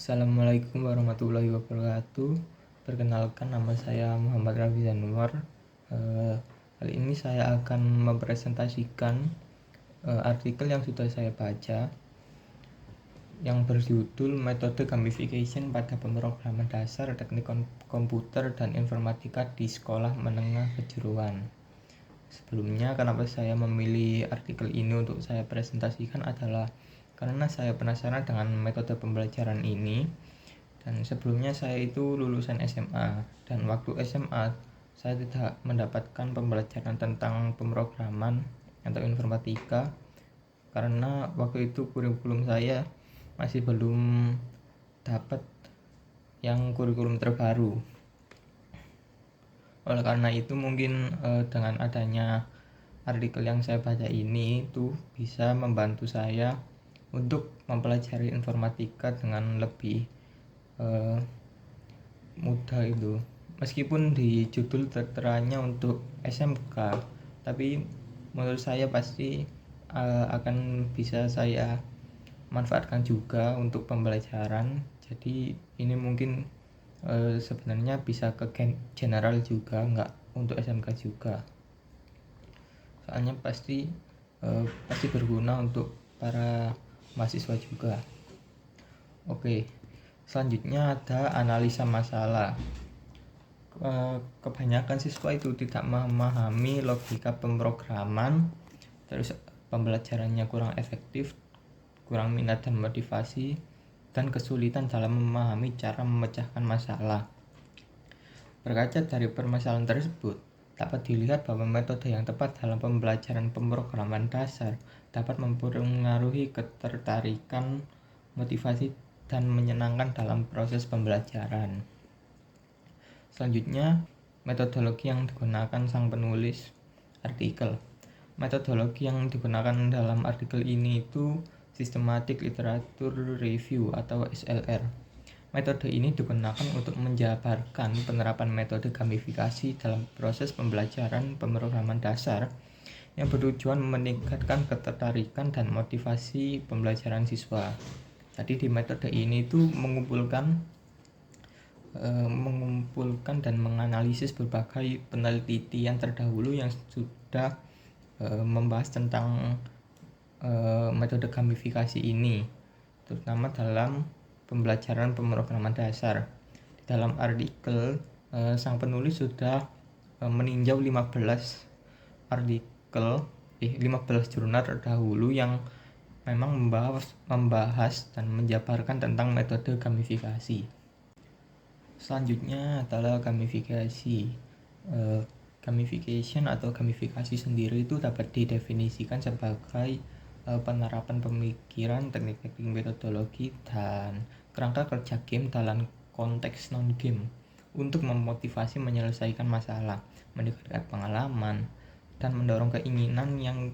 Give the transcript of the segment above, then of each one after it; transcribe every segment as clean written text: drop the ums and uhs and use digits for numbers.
Assalamualaikum warahmatullahi wabarakatuh. Perkenalkan, nama saya Muhammad Rafi Zanuar. Kali ini saya akan mempresentasikan artikel yang sudah saya baca yang berjudul Metode Gamification pada Pemrograman Dasar Teknik Komputer dan Informatika di Sekolah Menengah Kejuruan. Sebelumnya, kenapa saya memilih artikel ini untuk saya presentasikan adalah karena saya penasaran dengan metode pembelajaran ini. Dan sebelumnya saya itu lulusan SMA, dan waktu SMA saya tidak mendapatkan pembelajaran tentang pemrograman atau informatika karena waktu itu kurikulum saya masih belum dapat yang kurikulum terbaru. Oleh karena itu mungkin dengan adanya artikel yang saya baca ini itu bisa membantu saya untuk mempelajari informatika dengan lebih mudah itu. Meskipun di judul terteranya untuk SMK, tapi menurut saya pasti akan bisa saya manfaatkan juga untuk pembelajaran. Jadi ini mungkin sebenarnya bisa ke general juga, nggak untuk SMK juga. Soalnya pasti berguna untuk para mahasiswa juga. Oke, selanjutnya ada analisa masalah. Kebanyakan siswa itu tidak memahami logika pemrograman, terus pembelajarannya kurang efektif, kurang minat dan motivasi, dan kesulitan dalam memahami cara memecahkan masalah. Berkaca dari permasalahan tersebut, dapat dilihat bahwa metode yang tepat dalam pembelajaran pemrograman dasar dapat mempengaruhi ketertarikan, motivasi, dan menyenangkan dalam proses pembelajaran. Selanjutnya, metodologi yang digunakan sang penulis artikel. Metodologi yang digunakan dalam artikel ini itu Systematic Literature Review atau SLR. Metode ini digunakan untuk menjabarkan penerapan metode gamifikasi dalam proses pembelajaran pemrograman dasar yang bertujuan meningkatkan ketertarikan dan motivasi pembelajaran siswa. Jadi di metode ini itu mengumpulkan dan menganalisis berbagai penelitian terdahulu yang sudah membahas tentang metode gamifikasi ini, terutama dalam pembelajaran pemrograman dasar. Di dalam artikel sang penulis sudah meninjau 15 jurnal terdahulu yang memang membahas dan menjabarkan tentang metode gamifikasi. Selanjutnya adalah gamifikasi. Gamification atau gamifikasi sendiri itu dapat didefinisikan sebagai penerapan pemikiran, teknik-teknik, metodologi, dan kerangka kerja game dalam konteks non-game untuk memotivasi menyelesaikan masalah, meningkatkan pengalaman, dan mendorong keinginan yang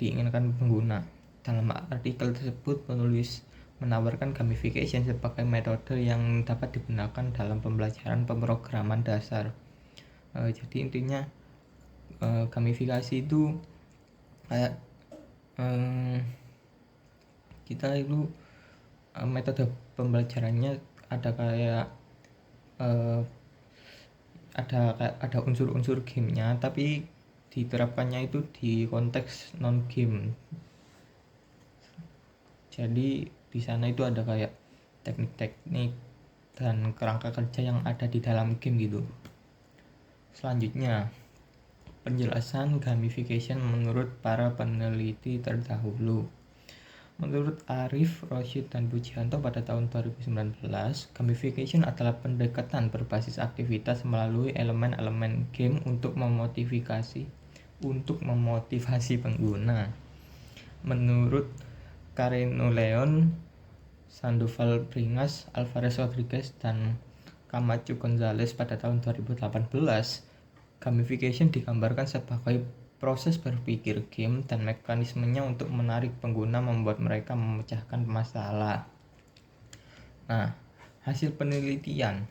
diinginkan pengguna. Dalam artikel tersebut, penulis menawarkan gamification sebagai metode yang dapat digunakan dalam pembelajaran pemrograman dasar. Jadi intinya gamifikasi itu kayak kita itu metode pembelajarannya ada unsur-unsur gamenya, tapi diterapkannya itu di konteks non game. Jadi di sana itu ada kayak teknik-teknik dan kerangka kerja yang ada di dalam game gitu. Selanjutnya, penjelasan gamification menurut para peneliti terdahulu. Menurut Arif, Rosyid, dan Pujianto pada tahun 2019, gamification adalah pendekatan berbasis aktivitas melalui elemen-elemen game untuk memotivasi pengguna. Menurut Carreno Leon, Sandoval Bringas, Alvarez Rodriguez, dan Camacho Gonzalez pada tahun 2018, gamification digambarkan sebagai proses berpikir game dan mekanismenya untuk menarik pengguna, membuat mereka memecahkan masalah. Nah, hasil penelitian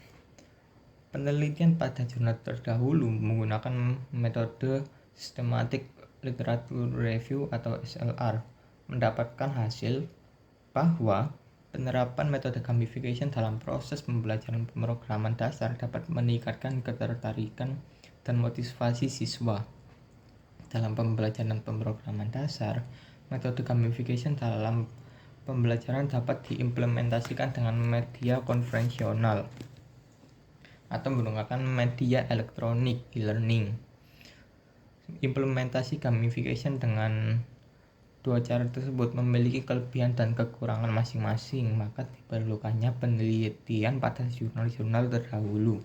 pada jurnal terdahulu menggunakan metode Systematic Literature Review atau SLR mendapatkan hasil bahwa Penerapan metode gamification dalam proses pembelajaran pemrograman dasar dapat meningkatkan ketertarikan dan motivasi siswa. Dalam pembelajaran pemrograman dasar, metode gamification dalam pembelajaran dapat diimplementasikan dengan media konvensional atau menggunakan media elektronik e-learning. Implementasi gamification dengan dua cara tersebut memiliki kelebihan dan kekurangan masing-masing, maka diperlukannya penelitian pada jurnal-jurnal terdahulu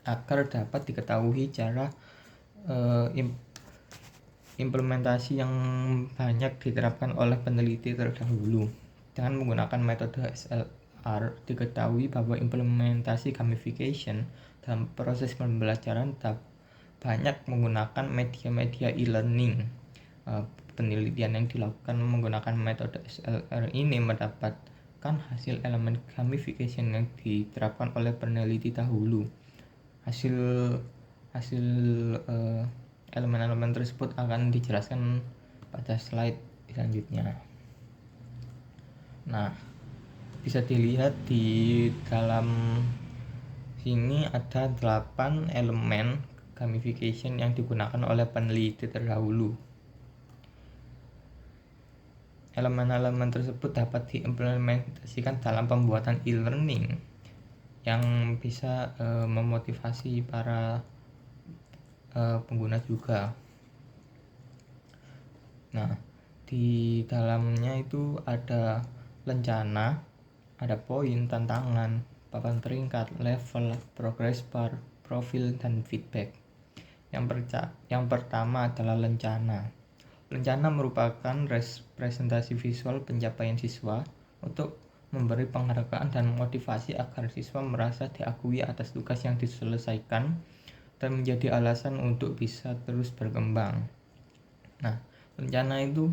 agar dapat diketahui cara implementasi yang banyak diterapkan oleh peneliti terdahulu. Dengan menggunakan metode SLR, diketahui bahwa implementasi gamification dalam proses pembelajaran banyak menggunakan media-media e-learning. Penelitian yang dilakukan menggunakan metode SLR ini mendapatkan hasil elemen gamification yang diterapkan oleh peneliti dahulu. Hasil elemen-elemen tersebut akan dijelaskan pada slide selanjutnya. Nah, bisa dilihat di dalam sini ada 8 elemen gamification yang digunakan oleh peneliti terdahulu. Elemen-elemen tersebut dapat diimplementasikan dalam pembuatan e-learning yang bisa memotivasi para pengguna juga. Nah, di dalamnya itu ada lencana, ada poin, tantangan, papan peringkat, level, progress bar, profil, dan feedback. Yang pertama adalah lencana. Lencana merupakan representasi visual pencapaian siswa untuk memberi penghargaan dan motivasi agar siswa merasa diakui atas tugas yang diselesaikan dan menjadi alasan untuk bisa terus berkembang. Nah, lencana itu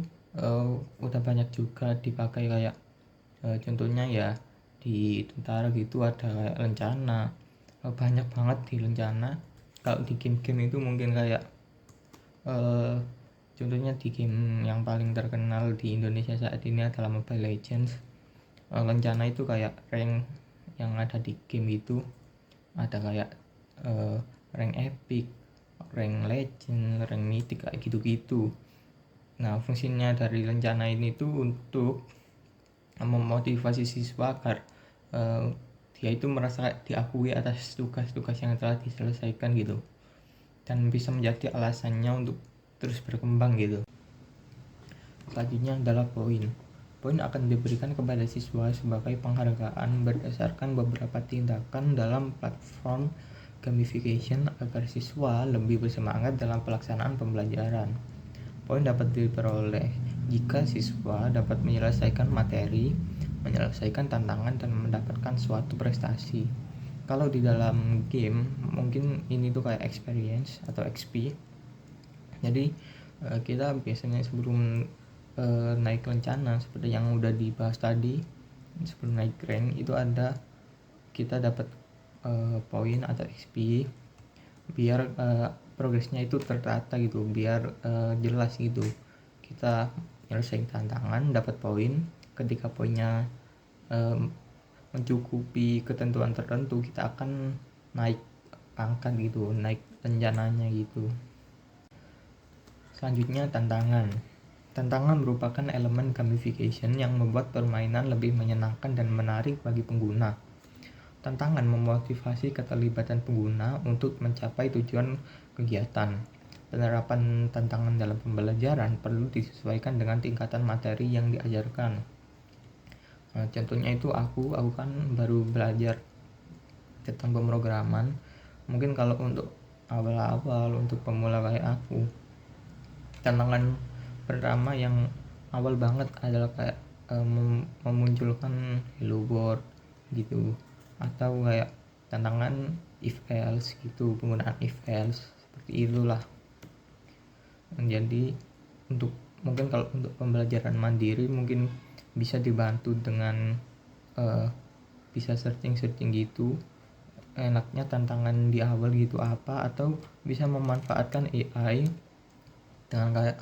udah banyak juga dipakai, kayak contohnya ya di tentara gitu ada kayak lencana, banyak banget di lencana. Kalau di game-game itu mungkin kayak contohnya di game yang paling terkenal di Indonesia saat ini adalah Mobile Legends. Lencana itu kayak rank yang ada di game itu ada kayak rank epic, rank legend, rank mythic, kayak gitu-gitu. Nah, fungsinya dari lencana ini tuh untuk memotivasi siswa agar dia itu merasa diakui atas tugas-tugas yang telah diselesaikan gitu, dan bisa menjadi alasannya untuk terus berkembang gitu. Selanjutnya adalah poin. Poin akan diberikan kepada siswa sebagai penghargaan berdasarkan beberapa tindakan dalam platform gamification agar siswa lebih bersemangat dalam pelaksanaan pembelajaran. Poin dapat diperoleh jika siswa dapat menyelesaikan materi, menyelesaikan tantangan, dan mendapatkan suatu prestasi. Kalau di dalam game mungkin ini tuh kayak experience atau XP. Jadi kita biasanya sebelum naik lencana seperti yang udah dibahas tadi, sebelum naik rank itu ada kita dapat poin atau XP biar progresnya itu tertata gitu, biar jelas gitu. Kita nyelesain tantangan dapat poin, ketika poinnya mencukupi ketentuan tertentu kita akan naik pangkat gitu, naik rencananya gitu. Selanjutnya tantangan. Tantangan merupakan elemen gamification yang membuat permainan lebih menyenangkan dan menarik bagi pengguna. Tantangan memotivasi keterlibatan pengguna untuk mencapai tujuan kegiatan. Penerapan tantangan dalam pembelajaran perlu disesuaikan dengan tingkatan materi yang diajarkan. Nah, contohnya itu aku kan baru belajar tentang pemrograman. Mungkin kalau untuk awal-awal, untuk pemula kayak aku, tantangan pertama yang awal banget adalah kayak memunculkan hello world gitu, atau kayak tantangan if else gitu, penggunaan if else seperti itulah. Jadi mungkin kalau untuk pembelajaran mandiri mungkin bisa dibantu dengan bisa searching gitu enaknya tantangan di awal gitu apa, atau bisa memanfaatkan AI dengan kayak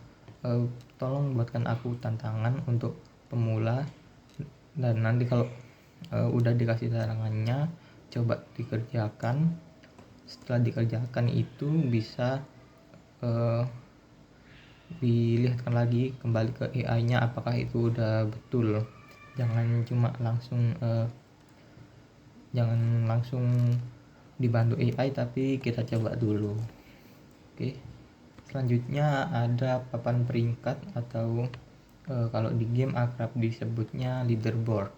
tolong buatkan aku tantangan untuk pemula Dan nanti kalau udah dikasih larangannya, coba dikerjakan. Setelah dikerjakan itu bisa dilihatkan lagi kembali ke AI-nya apakah itu udah betul. Jangan langsung dibantu AI, tapi kita coba dulu. Oke. Selanjutnya ada papan peringkat atau kalau di game akrab disebutnya leaderboard.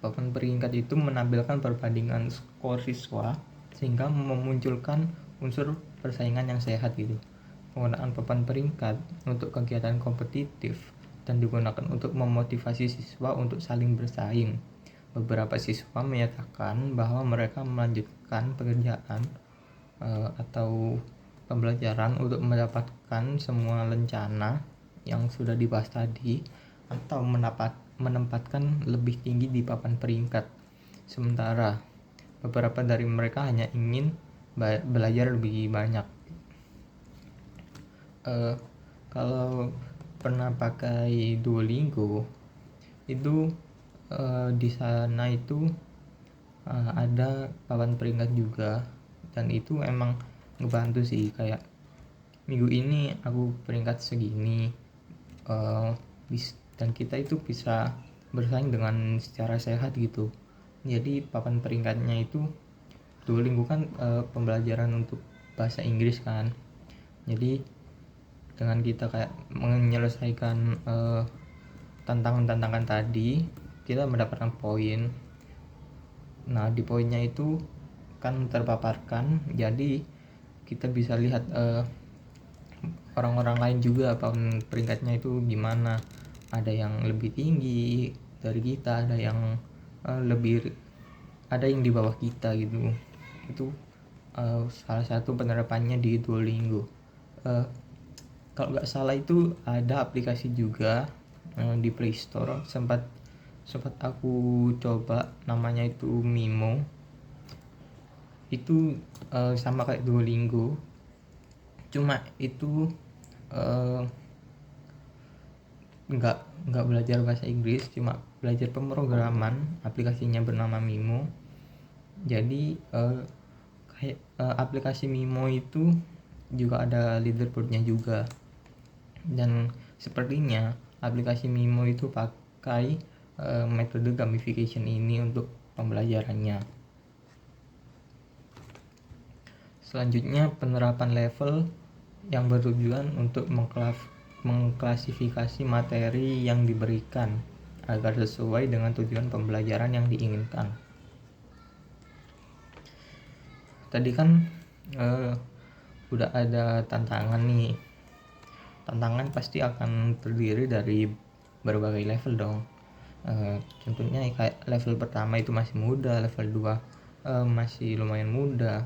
Papan peringkat itu menampilkan perbandingan skor siswa sehingga memunculkan unsur persaingan yang sehat gitu. Penggunaan papan peringkat untuk kegiatan kompetitif dan digunakan untuk memotivasi siswa untuk saling bersaing. Beberapa siswa menyatakan bahwa mereka melanjutkan pekerjaan atau pembelajaran untuk mendapatkan semua rencana yang sudah dibahas tadi atau menempatkan lebih tinggi di papan peringkat. Sementara beberapa dari mereka hanya ingin belajar lebih banyak. Kalau pernah pakai Duolingo itu di sana itu ada papan peringkat juga, dan itu emang ngebantu sih. Kayak minggu ini aku peringkat segini, dan kita itu bisa bersaing dengan secara sehat gitu. Jadi papan peringkatnya itu Duolingo kan pembelajaran untuk bahasa Inggris kan. Jadi dengan kita kayak menyelesaikan tantangan-tantangan tadi, kita mendapatkan poin. Nah, di poinnya itu kan terpaparkan, jadi kita bisa lihat orang-orang lain juga papan peringkatnya itu gimana. Ada yang lebih tinggi dari kita, ada yang di bawah kita gitu. Itu salah satu penerapannya di Duolingo. Kalau nggak salah itu ada aplikasi juga di Play Store, sempat aku coba, namanya itu Mimo. Itu sama kayak Duolingo, cuma itu nggak belajar bahasa Inggris, cuma belajar pemrograman. Aplikasinya bernama Mimo. Jadi aplikasi Mimo itu juga ada leaderboardnya juga, dan sepertinya aplikasi Mimo itu pakai metode gamification ini untuk pembelajarannya. Selanjutnya, penerapan level yang bertujuan untuk mengklasifikasi materi yang diberikan agar sesuai dengan tujuan pembelajaran yang diinginkan. Tadi kan udah ada tantangan nih. Tantangan pasti akan terdiri dari berbagai level dong. Contohnya kayak level pertama itu masih mudah, level 2 masih lumayan mudah,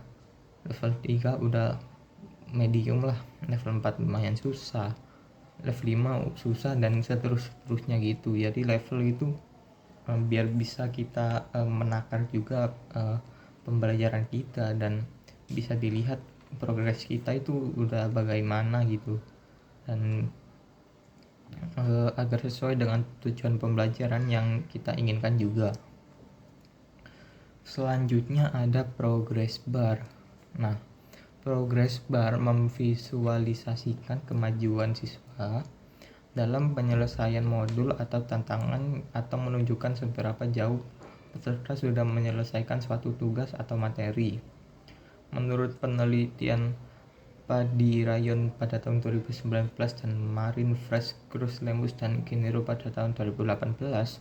level 3 udah medium lah, level 4 lumayan susah, level 5 susah, dan seterusnya gitu. Jadi level itu biar bisa kita menakar juga pembelajaran kita, dan bisa dilihat progres kita itu udah bagaimana gitu, dan agar sesuai dengan tujuan pembelajaran yang kita inginkan juga. Selanjutnya ada progress bar. Nah, progress bar memvisualisasikan kemajuan siswa dalam penyelesaian modul atau tantangan, atau menunjukkan seberapa jauh peserta sudah menyelesaikan suatu tugas atau materi. Menurut penelitian Padi Rayon pada tahun 2019 dan Marin Fresh Cruz Lemus dan Kinero pada tahun 2018,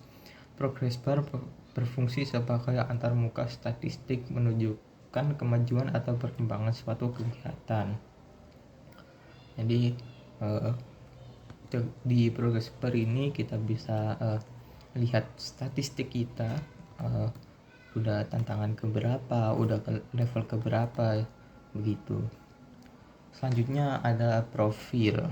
progress bar berfungsi sebagai antarmuka statistik menunjukkan kemajuan atau perkembangan suatu kegiatan. Jadi di progress bar ini kita bisa lihat statistik kita, udah tantangan keberapa, udah ke level keberapa begitu. Selanjutnya ada profil.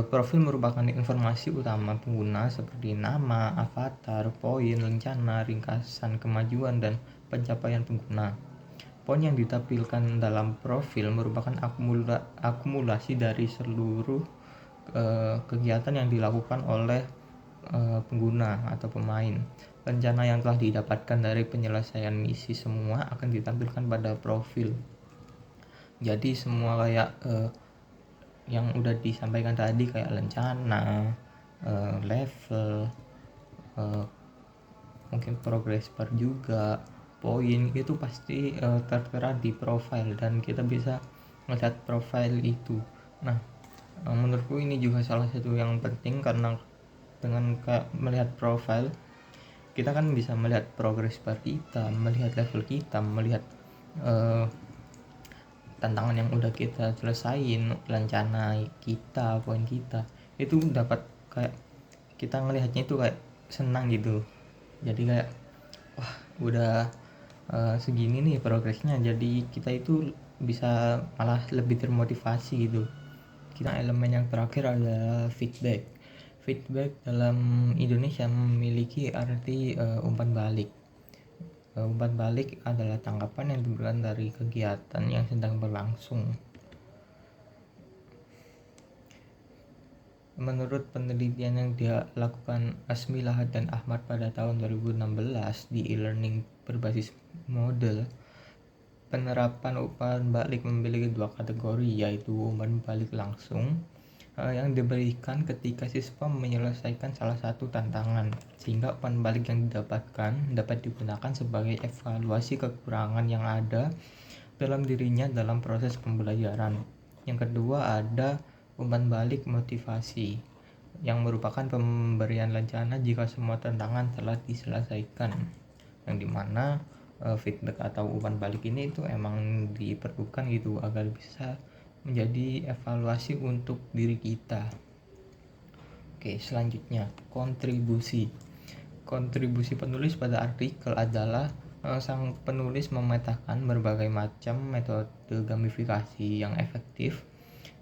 Profil merupakan informasi utama pengguna seperti nama, avatar, poin, rencana, ringkasan kemajuan, dan pencapaian pengguna. Poin yang ditampilkan dalam profil merupakan akumulasi dari seluruh kegiatan yang dilakukan oleh pengguna atau pemain. Rencana yang telah didapatkan dari penyelesaian misi semua akan ditampilkan pada profil. Jadi semua kayak yang udah disampaikan tadi kayak rencana, level, mungkin progress bar juga, poin, itu pasti tertera di profile dan kita bisa melihat profile itu. Nah, menurutku ini juga salah satu yang penting karena dengan melihat profile kita kan bisa melihat progress bar kita, melihat level kita, melihat tantangan yang udah kita selesain, rencana kita, poin kita, itu dapat kayak kita ngelihatnya itu kayak senang gitu. Jadi kayak wah udah segini nih progresnya, jadi kita itu bisa malah lebih termotivasi gitu. Kita elemen yang terakhir adalah feedback. Feedback dalam Indonesia memiliki arti umpan balik. Umpan balik adalah tanggapan yang diberikan dari kegiatan yang sedang berlangsung. Menurut penelitian yang dilakukan Asmi Lahad dan Ahmad pada tahun 2016 di e-learning berbasis model, penerapan umpan balik memiliki dua kategori, yaitu umpan balik langsung yang diberikan ketika siswa menyelesaikan salah satu tantangan, sehingga umpan balik yang didapatkan dapat digunakan sebagai evaluasi kekurangan yang ada dalam dirinya dalam proses pembelajaran. Yang kedua ada umpan balik motivasi, yang merupakan pemberian rencana jika semua tantangan telah diselesaikan, yang dimana feedback atau umpan balik ini itu emang diperlukan gitu agar bisa menjadi evaluasi untuk diri kita. Oke, selanjutnya kontribusi. Kontribusi penulis pada artikel adalah sang penulis memetakan berbagai macam metode gamifikasi yang efektif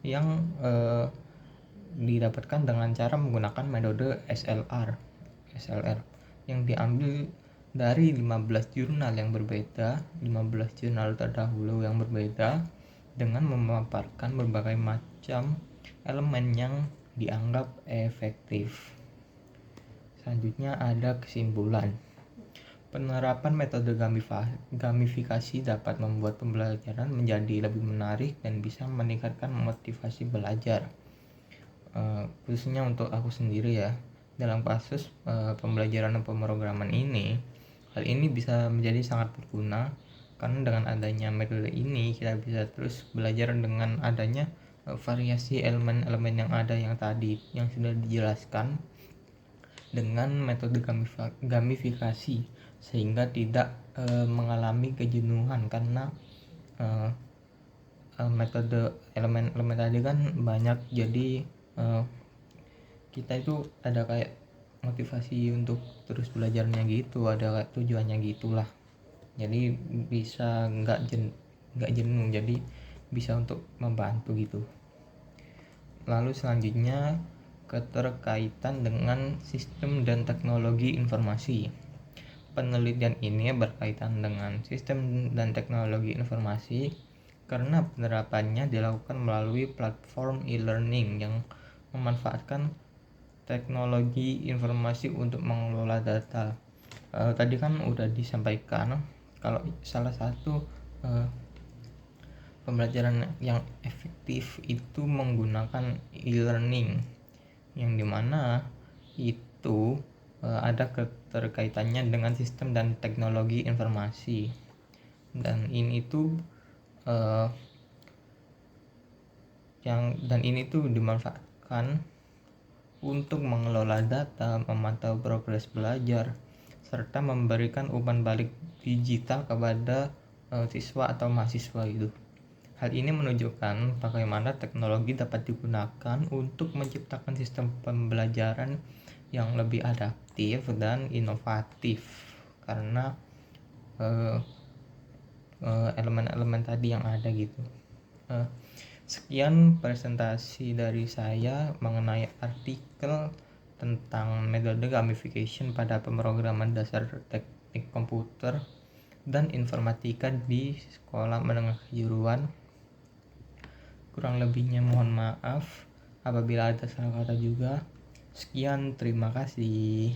yang didapatkan dengan cara menggunakan metode SLR yang diambil dari 15 jurnal yang berbeda, 15 jurnal terdahulu yang berbeda, dengan memaparkan berbagai macam elemen yang dianggap efektif. Selanjutnya ada kesimpulan. Penerapan metode gamifikasi dapat membuat pembelajaran menjadi lebih menarik dan bisa meningkatkan motivasi belajar. Khususnya untuk aku sendiri ya, dalam kasus pembelajaran dan pemrograman ini, hal ini bisa menjadi sangat berguna karena dengan adanya metode ini kita bisa terus belajar dengan adanya variasi elemen-elemen yang ada yang tadi yang sudah dijelaskan dengan metode gamifikasi, sehingga tidak mengalami kejenuhan karena metode elemen-elemen tadi kan banyak, jadi kita itu ada kayak motivasi untuk terus belajarnya gitu, ada kayak tujuannya gitulah, jadi bisa nggak jenuh, jadi bisa untuk membantu gitu. Lalu selanjutnya keterkaitan dengan sistem dan teknologi informasi. Penelitian ini berkaitan dengan sistem dan teknologi informasi karena penerapannya dilakukan melalui platform e-learning yang memanfaatkan teknologi informasi untuk mengelola data. Tadi kan udah disampaikan kalau salah satu pembelajaran yang efektif itu menggunakan e-learning, yang dimana itu ada keterkaitannya dengan sistem dan teknologi informasi, dan ini tuh ini tuh dimanfaatkan untuk mengelola data, memantau progres belajar, serta memberikan umpan balik digital kepada siswa atau mahasiswa itu. Hal ini menunjukkan bagaimana teknologi dapat digunakan untuk menciptakan sistem pembelajaran yang lebih adaptif dan inovatif karena elemen-elemen tadi yang ada gitu. Sekian presentasi dari saya mengenai artikel tentang metode gamification pada pemrograman dasar teknik komputer dan informatika di sekolah menengah kejuruan. Kurang lebihnya mohon maaf apabila ada salah kata juga. Sekian, terima kasih.